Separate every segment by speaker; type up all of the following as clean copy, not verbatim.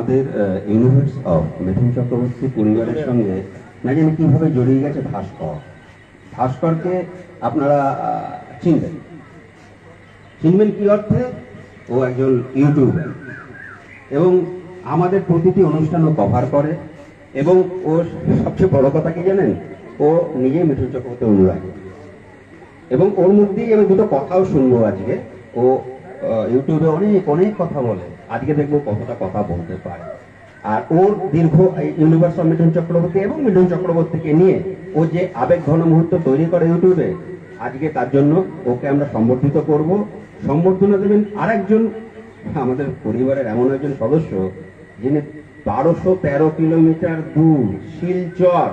Speaker 1: আমাদের universe of Mithun Chakraborty পরিবারের সঙ্গে না জানি কীভাবে জড়িয়ে গেছে ভাস্কর। ভাস্করকে আপনারা চিনবেন কি অর্থে? ও একজন ইউটিউবার এবং আমাদের প্রতিটি অনুষ্ঠানও কভার করে এবং ও সবচেয়ে বড় কথা কি জানেন, ও নিজেই মিঠুন চক্রবর্তী অনুরাগী এবং ওর মুখ দিয়ে আমি দুটো কথাও শুনবো আজকে। ও ইউটিউবে অনেক অনেক কথা বলে, আজকে দেখবো কতটা কথা বলতে পারে। আর ওর দীর্ঘ ইউনিভার্স অফ মিঠুন চক্রবর্তী এবং মিঠুন চক্রবর্তীকে নিয়ে ও যে আবেগ ঘন মুহূর্ত তৈরি করে ইউটিউবে, আজকে তার জন্য ওকে আমরা সম্বর্ধিত করব। সম্বর্ধনা দেবেন আরেকজন আমাদের পরিবারের এমন একজন সদস্য যিনি 1213 কিলোমিটার দূর শিলচর,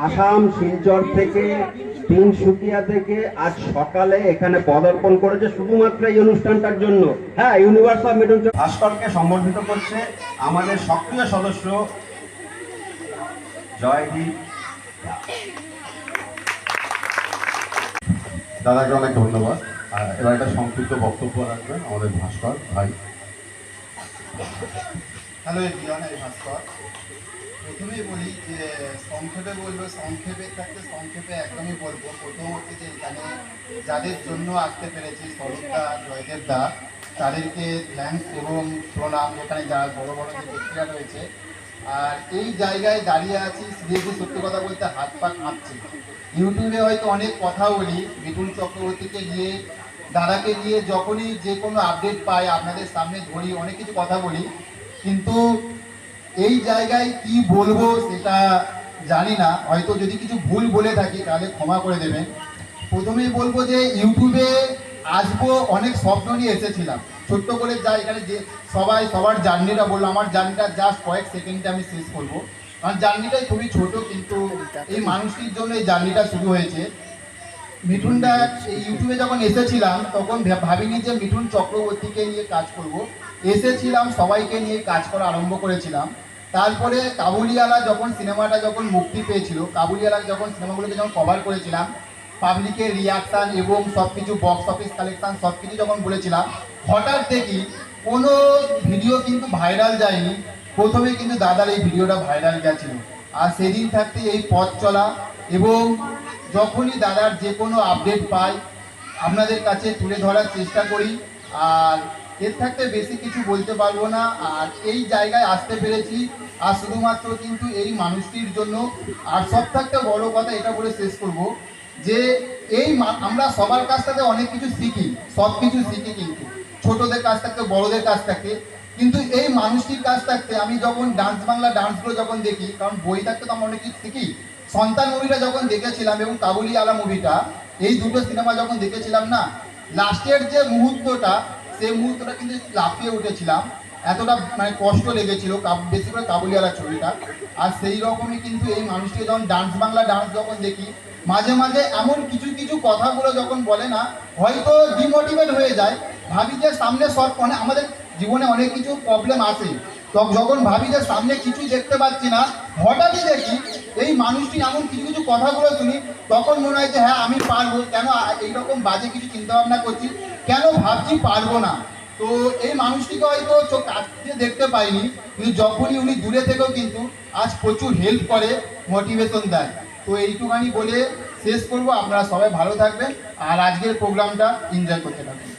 Speaker 1: আসাম শিলচর থেকে তিনসুকিয়া থেকে আজ সকালে এখানে পদার্পণ করেছে শুধুমাত্র এই অনুষ্ঠানটার জন্য। হ্যাঁ, ইউনিভার্স অফ মিঠুন ভাস্করকে সম্বর্ধিত করছে আমাদের সক্রিয় সদস্য জয়দীপ।
Speaker 2: দাদাকে অনেক ধন্যবাদ। এবার একটা সংক্ষিপ্ত বক্তব্য রাখবেন আমাদের ভাস্কর ভাই।
Speaker 3: হ্যালো এভরিওয়ান, আমি ভাস্কর। প্রথমেই বলি যে সংক্ষেপে বলবো, সংক্ষেপে থাকতে সংক্ষেপে একদমই বলবো। প্রথম হচ্ছে যে এখানে যাদের জন্য আসতে পেরেছি, স্বরূপদা, জয়দেবদা, তাদেরকে থ্যাঙ্কস এবং প্রণাম। এখানে যারা বড় বড় যে ব্যক্তিরা রয়েছে, আর এই জায়গায় দাঁড়িয়ে আছি সিরিয়াসলি সত্যি কথা বলতে হাত পা কাঁপছে। ইউটিউবে হয়তো অনেক কথা বলি মিঠুন চক্রবর্তীকে নিয়ে, দাদাকে নিয়ে, যখনই যে কোনো আপডেট পাই আপনাদের সামনে ধরি, অনেক কিছু কথা বলি, কিন্তু এই জায়গায় কি বলবো সেটা জানি না। হয়তো যদি কিছু ভুল বলে থাকি তাহলে ক্ষমা করে দেবেন। প্রথমেই বলবো যে ইউটিউবে আসবো অনেক স্বপ্ন নিয়ে এসেছিলাম, ছোট্ট করে যা এখানে যে সবার জার্নিটা বললো, আমার জার্নিটা জাস্ট কয়েক সেকেন্ডে আমি শেষ করবো। আমার জার্নিটাই খুবই ছোট, কিন্তু এই মানুষটির জন্য এই জার্নিটা শুরু হয়েছে। মিঠুনদা ইউটিউবে যখন এসেছিলাম তখন ভাবিনি যে মিঠুন চক্রবর্তীকে নিয়ে কাজ করব। এসেছিলাম সবাইকে নিয়ে কাজ করা আরম্ভ করেছিলাম। তারপরে কাবুলিওয়ালা যখন সিনেমাটা যখন মুক্তি পেয়েছিল, কাবুলিওয়ালা যখন সিনেমাগুলোকে যখন কভার করেছিলাম, পাবলিকের রিয়াকশান এবং সব কিছু বক্স অফিস কালেকশান সব কিছু যখন বলেছিলাম, হঠাৎ দেখি কোনো ভিডিও কিন্তু ভাইরাল যায়নি। প্রথমে কিন্তু দাদার এই ভিডিওটা ভাইরাল গেছিল। আর সেদিন থাকতে এই পথ চলা এবং যখনই দাদার যে কোনো আপডেট পাই আপনাদের কাছে তুলে ধরার চেষ্টা করি। আর এর থাকতে বেশি কিছু বলতে পারবো না। আর এই জায়গায় আসতে পেরেছি আর শুধুমাত্র কিন্তু এই মানুষটির জন্য। আর সব থাকতে বড় কথা এটা বলে শেষ করব যে আমরা সবার কাছ থেকে অনেক কিছু শিখি, সব কিছু শিখি, কিন্তু ছোটদের কাছ থেকে বড়দের কাছ থেকে। কিন্তু এই মানুষটির কাছ থাকতে আমি যখন ডান্স বাংলা ডান্সগুলো যখন দেখি, কারণ বই থাকতে তো আমরা অনেক কিছু শিখি, সন্তান মুভিটা যখন দেখেছিলাম এবং কাবুলিওয়ালা মুভিটা, এই দুটো সিনেমা যখন দেখেছিলাম না, লাস্টের যে মুহূর্তটা, সেই মুহূর্তটা কিন্তু লাফিয়ে উঠেছিলাম। এতটা মানে কষ্ট লেগেছিল, বেশি করে কাবুলিওয়ালা ছবিটা। আর সেই রকমই কিন্তু এই মানুষটিকে যখন ডান্স বাংলা ডান্স যখন দেখি, মাঝে মাঝে এমন কিছু কিছু কথাগুলো যখন বলে না, হয়তো ডিমোটিভেট হয়ে যায়। ভাবি যে সামনে সব আমাদের জীবনে অনেক কিছু প্রবলেম আসে, যখন ভাবি যে সামনে কিছুই দেখতে পাচ্ছি না, হঠাৎই দেখি এই মানুষটি এমন কিছু কিছু কথাগুলো শুনি, তখন মনে হয় যে হ্যাঁ আমি পারবো। কেন এইরকম বাজে কিছু চিন্তা ভাবনা করছি, কেন ভাবছি পারবো না। তো এই মানুষটিকে হয়তো চোখ কাছ দিয়ে দেখতে পাইনি, কিন্তু যখনই উনি দূরে থেকেও কিন্তু আজ প্রচুর হেল্প করে, মোটিভেশন দেয়। তো এইটুখানি বলে শেষ করবো। আপনারা সবাই ভালো থাকবেন আর আজকের প্রোগ্রামটা এনজয় করতে থাকবেন।